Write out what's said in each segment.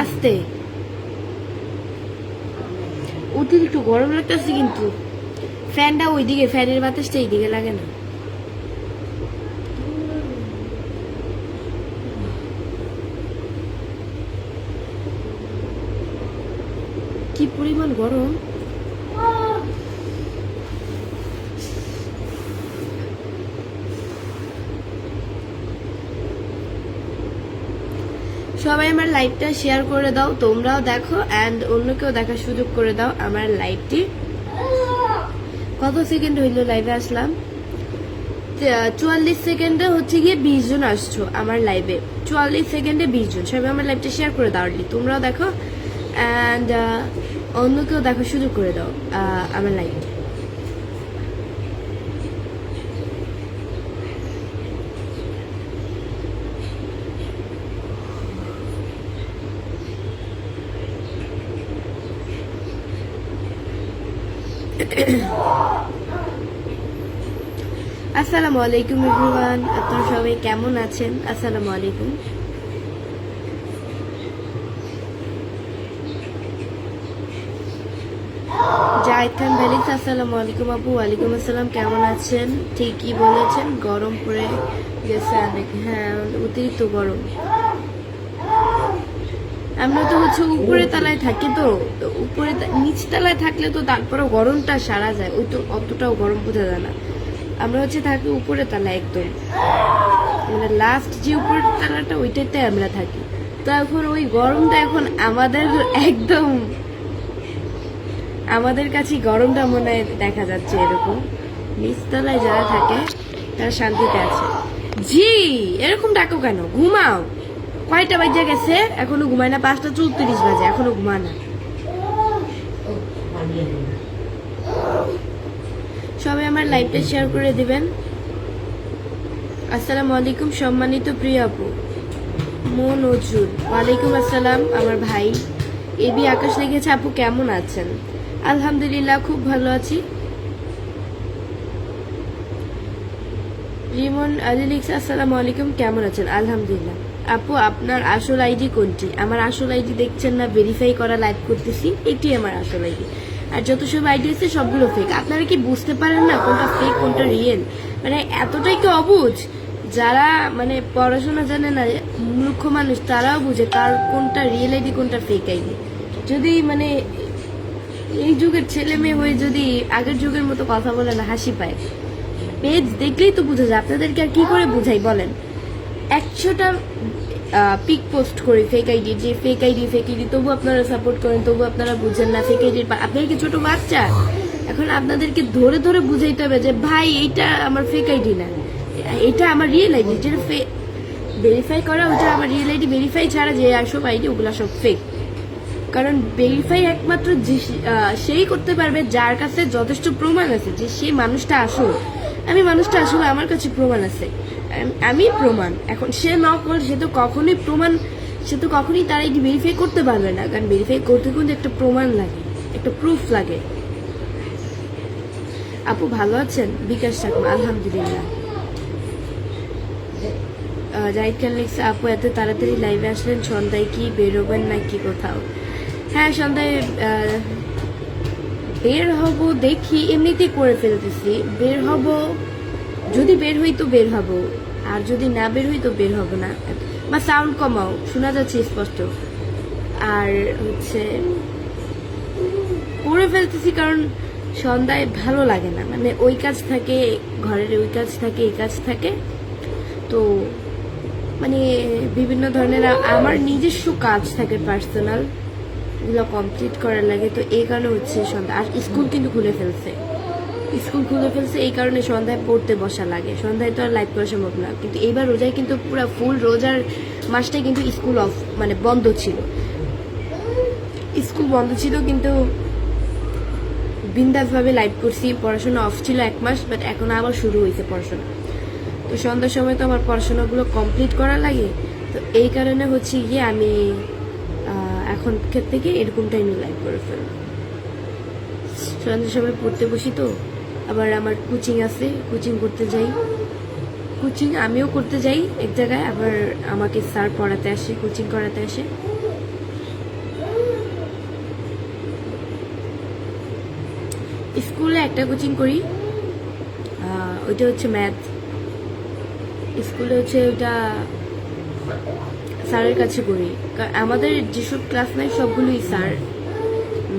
আস্তে অতিরিক্ত গরম লাগতেছে, কিন্তু ফ্যানটা ওইদিকে, ফ্যানের বাতাসটা এইদিকে লাগে না। কি পরিমাণ গরম! সবাই আমার লাইভটা শেয়ার করে দাও, তোমরাও দেখো অ্যান্ড অন্যকেও দেখার সুযোগ করে দাও আমার লাইভটি। কত সেকেন্ড হইলো লাইভে আসলাম? 44 সেকেন্ডে হচ্ছে গিয়ে 20 জন আসছো আমার লাইভে। 44 সেকেন্ডে 20 জন। সবাই আমার লাইভটা শেয়ার করে দাও, তোমরাও দেখো অ্যান্ড অন্যকেও দেখার সুযোগ করে দাও আমার লাইভটি। আসসালামু আলাইকুম এভরিওয়ান, আপনারা সবাই কেমন আছেন? আসসালামু আলাইকুম। জাহিদ খান ভ্যালিক্স, আসসালামু আলাইকুম আপু। ওয়ালাইকুম আসসালাম, কেমন আছেন? ঠিকই বলেছেন, গরম পড়ে গেছে অনেক। হ্যাঁ, অতিরিক্ত গরম। আমরা তো হচ্ছে উপরে তলায় থাকি, তো উপরে নিচ তলায় থাকলে তো তারপরে গরমটা সারা যায়, ওই তো অতটাও গরম বোঝা যায় না। আমরা হচ্ছে থাকি উপরে তলায়, একদম মানে লাস্ট যে উপরের তলাটা ওইটাতে আমরা থাকি। তো এখন ওই গরমটা এখন আমাদের একদম, আমাদের কাছে গরমটা মনে দেখা যাচ্ছে এরকম। নিচতলায় যারা থাকে তারা শান্তিতে আছে। জি, এরকম ডাকো কেন? ঘুমাও। কয়টা বাজে গেছে? এখনো ঘুমায় না? 5:34 বাজে, এখনো ঘুমায় না। সবাই আমার লাইভটা শেয়ার করে দিবেন। আসসালামু আলাইকুম সম্মানিত প্রিয় আপু নজরুল। ওয়ালাইকুম আসসালাম আমার ভাই। এবি আকাশ লিখেছে, আপু কেমন আছেন? আলহামদুলিল্লাহ, খুব ভালো আছি। রিমন আলী লিখছে, আসসালামু আলাইকুম, কেমন আছেন? আলহামদুলিল্লাহ। আপু আপনার আসল আইডি কোনটি? আমার আসল আইডি দেখছেন না, ভেরিফাই করা লাইভ করতেছি, এটি আমার আসল আইডি। আর যত সব আইডি আছে সবগুলো ফেক। আপনারা কি বুঝতে পারেন না কোনটা ফেক কোনটা রিয়েল? মানে এতটাই কি অবুঝ? যারা মানে পড়াশোনা জানে না, মূর্খ মানুষ, তারাও বুঝে কার কোনটা রিয়েল আইডি কোনটা ফেক আইডি। যদি মানে এই যুগের ছেলে মেয়ে হয়ে যদি আগের যুগের মতো কথা বলে না, হাসি পায়। পেজ দেখলেই তো বুঝা যায়। আপনাদেরকে আর কি করে বুঝাই বলেন? 100টা পিক পোস্ট করি ফেক আইডি, যে ফেক আইডি, তবু আপনারা সাপোর্ট করেন, তবু আপনারা বুঝেন না ফেক আইডির। আপনারা কি ছোট বাচ্চা? এখন আপনাদেরকে ধরে ধরে বুঝাইতে হবে যে ভাই এইটা আমার ফেক আইডি না, এটা আমার রিয়েল আইডি, যেটা ভেরিফাই করা ওটা আমার রিয়েল আইডি। ভেরিফাই ছাড়া যে সব আইডি ওগুলো সব ফেক। কারণ ভেরিফাই একমাত্র সেই করতে পারবে যার কাছে যথেষ্ট প্রমাণ আছে যে সেই মানুষটা আসল। আমি মানুষটা আসলে আমার কাছে প্রমাণ আছে, আমি প্রমাণ। এখন সে না করলে সে তো কখনোই তার আইডি ভেরিফাই করতে পারবে না। কারণ ভেরিফাই করতে কিন্তু একটা প্রমাণ লাগে, একটা প্রুফ লাগে। আপু ভালো আছেন? বিকাশ ঠাকুর, আলহামদুলিল্লাহ। জাহিদ খান লিখছে, আপু এত তাড়াতাড়ি লাইভে আসলেন, সন্ধ্যায় কি বেরোবেন নাকি কোথাও? হ্যাঁ, সন্ধ্যায় বের হব, দেখি, এমনিতেই করে ফেলতেছি। বের হব, যদি বের হই তো বের হব, আর যদি না বের হই তো বের হব না। বা সাউন্ড কমাও, শোনা যাচ্ছে স্পষ্ট। আর হচ্ছে করে ফেলতেছি কারণ সন্ধ্যায় ভালো লাগে না, মানে ওই কাজ থাকে, ঘরের ওই কাজ থাকে, এই কাজ থাকে, তো মানে বিভিন্ন ধরনের আমার নিজস্ব কাজ থাকে পার্সোনাল, এগুলো কমপ্লিট করার লাগে। তো এই কারণে হচ্ছে সন্ধ্যা। আর স্কুল কিন্তু খুলে ফেলছে, এই কারণে সন্ধ্যায় পড়তে বসা লাগে। সন্ধ্যায় তো আর লাইভ করা সম্ভব না। কিন্তু এইবার রোজায় কিন্তু পুরো ফুল রোজার মাসটাই কিন্তু স্কুল অফ, মানে বন্ধ ছিল, স্কুল বন্ধ ছিল, কিন্তু বিন্দাসভাবে লাইভ করছি। পড়াশোনা অফ ছিল 1 মাস, বাট এখন আবার শুরু হয়েছে পড়াশোনা। তো সন্ধ্যার সময় তো আমার পড়াশোনাগুলো কমপ্লিট করা লাগে। তো এই কারণে হচ্ছে গিয়ে আমি এখন থেকে এরকম টাইমে লাইভ করে ফেলবো। সন্ধ্যার সময় পড়তে বসি, তো আবার আমার কোচিং আছে, কোচিং করতে যাই। কোচিং আমিও করতে যাই এক জায়গায়, আবার আমাকে স্যার পড়াতে আসে, কোচিং করাতে আসে। স্কুলে একটা কোচিং করি, ওইটা হচ্ছে ম্যাথ। স্কুলে হচ্ছে ওটা স্যারের কাছে করি। আমাদের যেসব ক্লাস নাই সবগুলোই স্যার,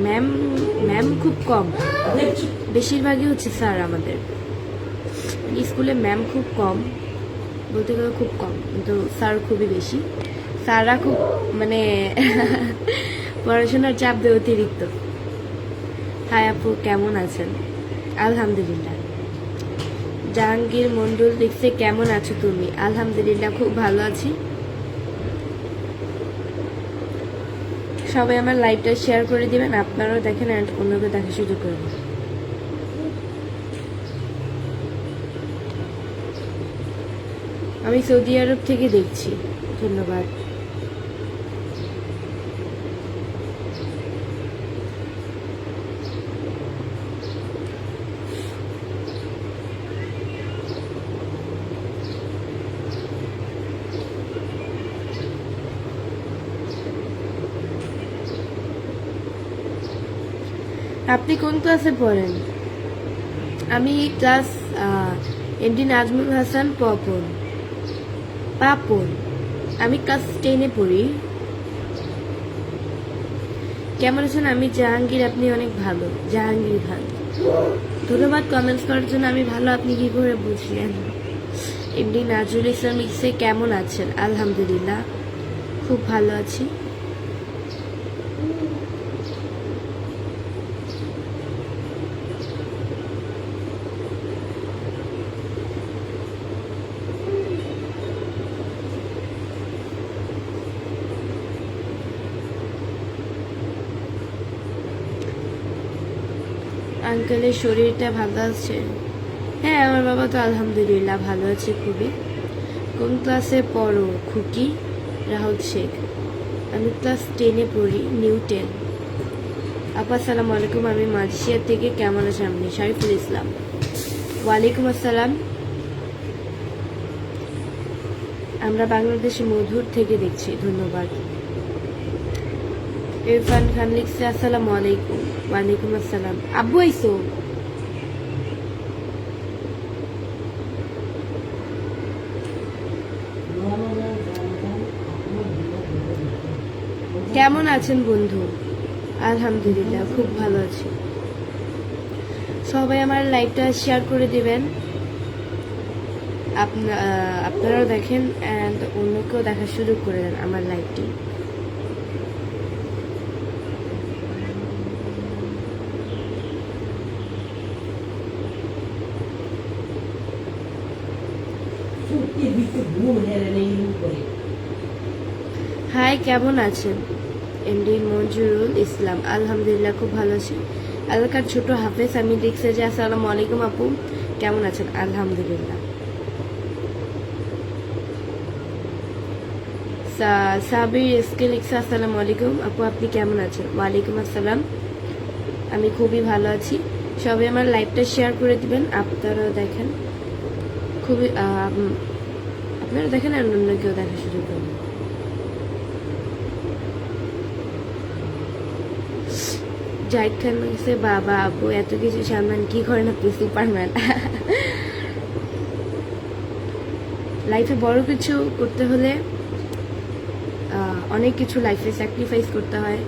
ম্যাম ম্যাম খুব কম, বেশিরভাগই হচ্ছে স্যার। আমাদের স্কুলে ম্যাম খুব কম, বলতে গেলে খুব কম, কিন্তু স্যার খুবই বেশি। স্যাররা খুব মানে পড়াশোনার চাপ দেয় অতিরিক্ত। হাই আপু, কেমন আছেন? আলহামদুলিল্লাহ। জাহাঙ্গীর মন্ডল দেখছে, কেমন আছো তুমি? আলহামদুলিল্লাহ, খুব ভালো আছি। সবাই আমার লাইভটা শেয়ার করে দিবেন, আপনারাও দেখেন আর অন্যকে দেখা সুযোগ করে দিন। আমি সৌদি আরব থেকে দেখছি, ধন্যবাদ। আপনি কোন ক্লাসে পড়েন? আমি ক্লাস এমডি নাজমুল হাসান পাপন। আমি ক্লাস 10-এ পড়ি। কেমন আছেন? আমি জাহাঙ্গীর, আপনি অনেক ভালো। জাহাঙ্গীর ভালো, ধন্যবাদ কমেন্টস করার জন্য। আমি ভালো, আপনি কি করে বুঝলেন? এমডি নাজরুল ইসলাম লিখছে, কেমন আছেন? আলহামদুলিল্লাহ, খুব ভালো আছি। আঙ্কেলের শরীরটা ভালো আছে? হ্যাঁ, আমার বাবা তো আলহামদুলিল্লাহ ভালো আছে খুবই। কোন ক্লাসে পড়ো খুকি? রাহুল শেখ। আমি ক্লাস 10-এ পড়ি, নিউ 10। আপা আসসালামু আলাইকুম, আমি মালয়েশিয়া থেকে। কেমন আছেন আপনি? শরীফুল ইসলাম। ওয়ালাইকুম আসসালাম। আমরা বাংলাদেশে মধুর থেকে দেখছি, ধন্যবাদ। ইরফান খান লিখছে, আসসালামু আলাইকুম। ওয়ালাইকুম আসসালাম। আব্বু আইসো? কেমন আছেন বন্ধু? আলহামদুলিল্লাহ, খুব ভালো আছি। সবাই আমার লাইভটা শেয়ার করে দিবেন, আপনারাও দেখেন অ্যান্ড অন্যকেও দেখার সুযোগ করে দেন আমার লাইভটি। হাই, কেমন আছেন? এমডি মঞ্জুরুল ইসলাম। আলহামদুলিল্লাহ, খুব ভালো আছি। এলাকার ছোট হাফেজ আমি দেখছি যে, আসসালামু আলাইকুম আপু, কেমন আছেন? আলহামদুলিল্লাহ। সাবির এসকে লিখছে, আসসালামু আলাইকুম আপু, আপনি কেমন আছেন? ওয়ালাইকুম আসসালাম, আমি খুবই ভালো আছি। সবাই আমার লাইভটা শেয়ার করে দিবেন, আপনারাও দেখেন, খুবই আপনারা দেখেন আর অন্য কেউ দেখার সুযোগ করবেন। জাহিদ খান লিখছে, বাবা আপু এত কিছু সামলান কি করেন আপনি? সুপারম্যান। লাইফে বড় কিছু করতে হলে অনেক কিছু লাইফে স্যাক্রিফাইস করতে হয়,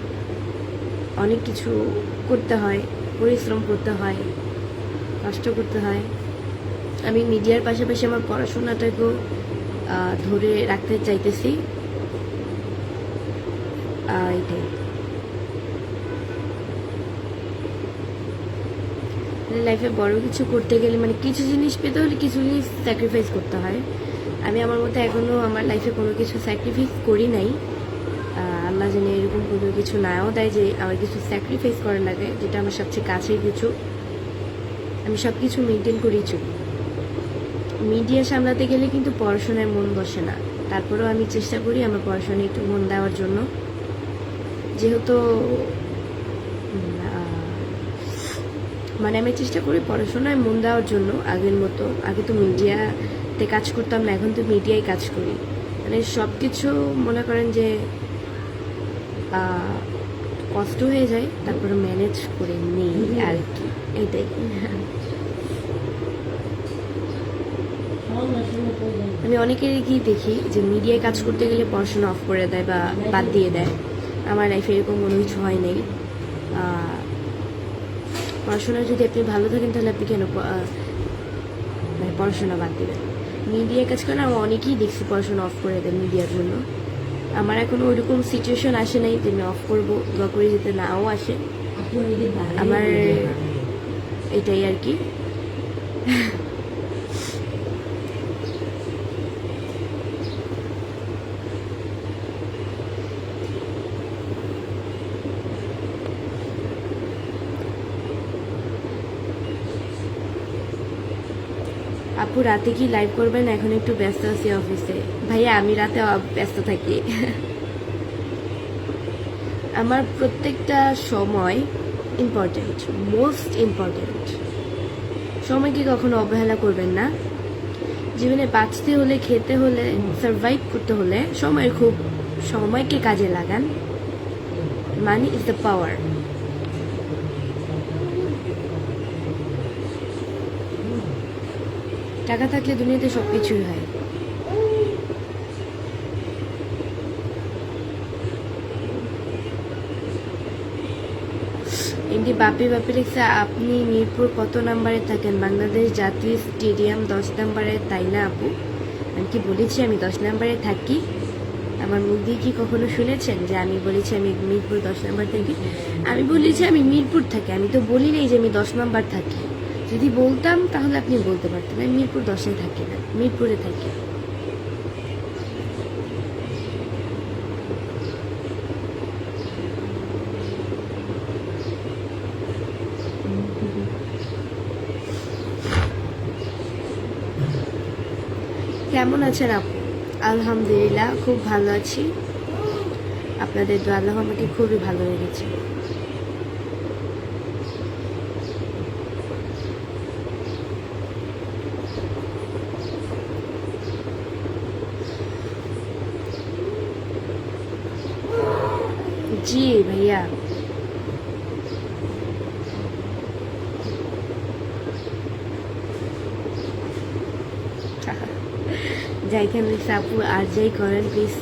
অনেক কিছু করতে হয়, পরিশ্রম করতে হয়, কষ্ট করতে হয়। আমি মিডিয়ার পাশাপাশি আমার পড়াশোনাটাকেও ধরে রাখতে চাইতেছি, এটাই। লাইফে বড় কিছু করতে গেলে মানে কিছু জিনিস পেতে হলে কিছু জিনিস স্যাক্রিফাইস করতে হয়। আমি আমার মতো এখনও আমার লাইফে কোনো কিছু স্যাক্রিফাইস করি নাই। আল্লাহ জানে এরকম কোনো কিছু নাও দেয় যে আমার কিছু স্যাক্রিফাইস করা লাগে, যেটা আমার সবচেয়ে কাছের কিছু। আমি সব কিছু মেনটেন করেই চলি। মিডিয়া সামলাতে গেলে কিন্তু পড়াশোনায় মন বসে না, তারপরেও আমি চেষ্টা করি আমার পড়াশোনায় একটু মন দেওয়ার জন্য, যেহেতু মানে আমি চেষ্টা করি পড়াশোনায় মন দেওয়ার জন্য। আগের মতো, আগে তো মিডিয়া তে কাজ করতাম না, এখন তো মিডিয়ায় কাজ করি। মানে সব কিছু মনে করেন যে কষ্ট হয়ে যায়, তারপরে ম্যানেজ করে নেই আর কি, এটাই। আমি অনেকেরই কি দেখি যে মিডিয়ায় কাজ করতে গেলে পড়াশোনা অফ করে দেয় বা বাদ দিয়ে দেয়। আমার লাইফে এরকম কোনো কিছু হয় নাই। পড়াশোনা যদি আপনি ভালো থাকেন তাহলে আপনি কেন মানে পড়াশোনা বাদ দেবেন? মিডিয়ায় কাজ করেন আমি অনেকেই দেখছি পড়াশোনা অফ করে দেয় মিডিয়ার জন্য। আমার এখনো ওইরকম সিচুয়েশন আসে নাই যে আমি অফ করবো, দোয়া করে যেতে নাও আসে। আমার এটাই আর কি। আপু রাতে কি লাইভ করবেন? এখন একটু ব্যস্ত আছি অফিসে। ভাইয়া আমি রাতে ব্যস্ত থাকি। আমার প্রত্যেকটা সময় ইম্পর্টেন্ট, মোস্ট ইম্পর্টেন্ট। সময়কে কখনো অবহেলা করবেন না। জীবনে বাঁচতে হলে, খেতে হলে, সার্ভাইভ করতে হলে সময়কে কাজে লাগান। Money is the power. টাকা থাকলে দুনিয়াতে সবকিছুই হয়। এমনি বাপি লিখছে, আপনি মিরপুর কত নাম্বারে থাকেন? বাংলাদেশ জাতীয় স্টেডিয়াম 10 নাম্বারে, তাই না আপু? আমি কি বলেছি আমি 10 নাম্বারে থাকি? আমার মুখ দিয়ে কি কখনো শুনেছেন যে আমি বলেছি আমি মিরপুর 10 নাম্বার থাকি? আমি বলেছি আমি মিরপুর থাকি, আমি তো বলি নাই যে আমি 10 নাম্বার থাকি। যদি বলতাম তাহলে আপনি বলতে পারতেন আমি মিরপুর 10-এ থাকি না, মিরপুরে থাকি। কেমন আছেন আপু? আলহামদুলিল্লাহ খুব ভালো আছি। আপনাদের দোয়া, আল্লাহ আমাকে খুবই ভালো লেগেছে। জি ভাইয়া। যাইখানে আপু আর যাই করেন প্লিজ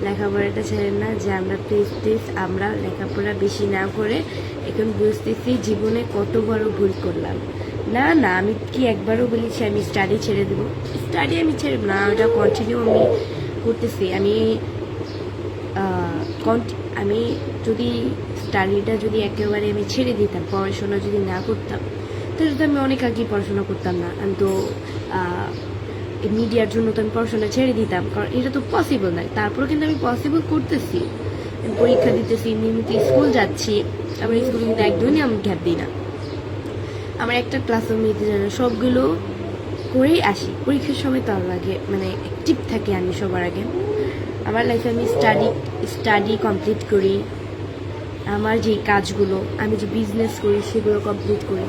লেখাপড়াটা ছেড়েন না। যে আমরা প্লিজ আমরা লেখাপড়া বেশি না করে এখন বুঝতেছি জীবনে কত বড় ভুল করলাম। না আমি কি একবারও বলেছি আমি স্টাডি ছেড়ে দেবো? স্টাডি আমি ছেড়ে না, ওটা কন্টিনিউ আমি করতেছি। আমি যদি স্টাডিটা যদি একেবারে আমি ছেড়ে দিতাম, পড়াশোনা যদি না করতাম, তাহলে তো আমি অনেক আগেই পড়াশোনা করতাম না। আমি তো মিডিয়ার জন্য তো আমি পড়াশোনা ছেড়ে দিতাম, কারণ এটা তো পসিবল নয়। তারপরেও কিন্তু আমি পসিবল করতেছি, পরীক্ষা দিতেছি, নিয়মিত স্কুল যাচ্ছি। আবার স্কুলে কিন্তু একদমই আমি গ্যাপ দিই না। আমার একটা ক্লাসও নিতে যায় না, সবগুলো করেই আসি। পরীক্ষার সময় তো আমার আগে মানে অ্যাক্টিভ থাকি আমি সবার আগে। আমার লাইফে আমি স্টাডি কমপ্লিট করি, আমার যে কাজগুলো আমি যে বিজনেস করি সেগুলো কমপ্লিট করি,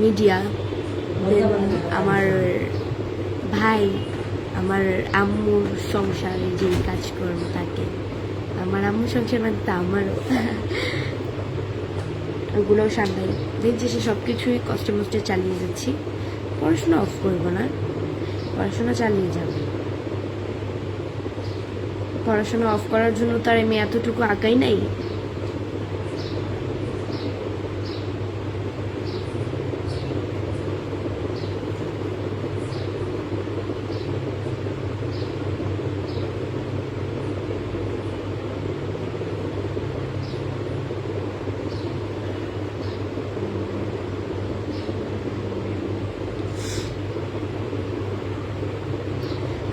মিডিয়া, আমার ভাই, আমার আম্মুর সংসারে যে কাজকর্ম থাকে, আমার আম্মুর সংসার মানে তা আমারও, ওগুলোও সামলাই। দেখছি সে সব কিছুই কষ্টে মষ্টে চালিয়ে যাচ্ছি। পড়াশোনা অফ করবো না, পড়াশোনা চালিয়ে যাব। পড়াশোনা অফ করার জন্য তার আমি এতটুকু আঁকাই নাই।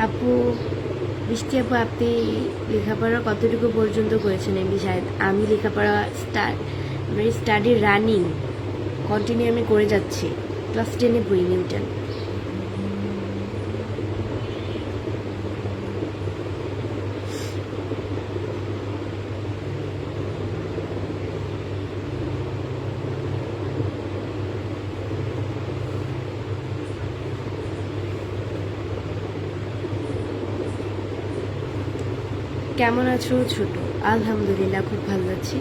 আপু, বৃষ্টি আপু, আপনি লেখাপড়া কতটুকু পর্যন্ত করেছেন? এমনি শায়দ আমি লেখাপড়া স্টাডি রানিং কন্টিনিউ আমি করে যাচ্ছি। ক্লাস 10-এ পড়ি, নিউটন। কেমন আছো ছোট? আলহামদুলিল্লাহ খুব ভালো আছি।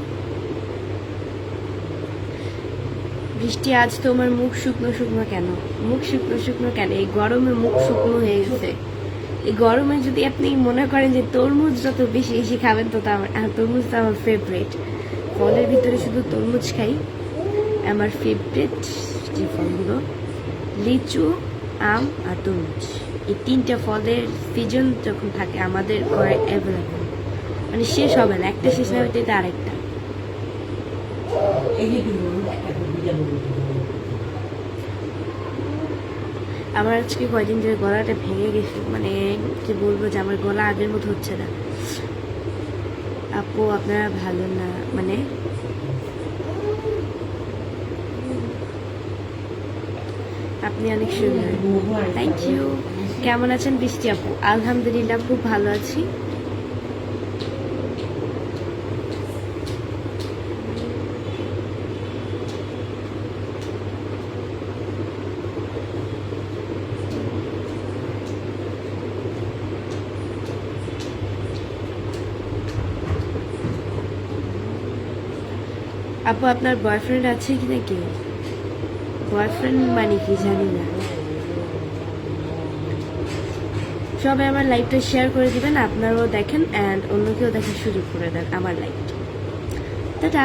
বৃষ্টি, আজ তোমার মুখ শুকনো শুকনো কেন? মুখ শুকনো শুকনো কেন? এই গরমে মুখ শুকনো হয়ে গেছে। এই গরমে যদি আপনি মনে করেন যে তরমুজ যত বেশি বেশি খাবেন তত তরমুজ তো আমার ফেভারিট। ফলের ভিতরে শুধু তরমুজ খাই। আমার ফেভারিট যে ফলগুলো লিচু, আম আর তরমুজ, এই তিনটা ফলের সিজন যখন থাকে আমাদের ঘরে অ্যাভেলেবল, মানে শেষ হবে না, একটা শেষ না হইতে হইতে আরেকটা। আমার আজকে কয়দিন ধরে গলাটা ভেঙে গেছে, মানে কি বলবো যে আমার গলা আগের মতো হচ্ছে না। আপু আপনারা ভালো না, মানে আপনি অনেক সুন্দর। Thank you. কেমন আছেন বৃষ্টি আপু? আলহামদুলিল্লাহ খুব ভালো আছি। আপু আপনার বয়ফ্রেন্ড আছে কি নাকি? বয়ফ্রেন্ড মানে কি জানি না। সবাই আমার লাইভটা শেয়ার করে দিবেন, আপনারাও দেখেন অ্যান্ড অন্যকেও দেখার সুযোগ করে দেন আমার লাইভটা। টাটা।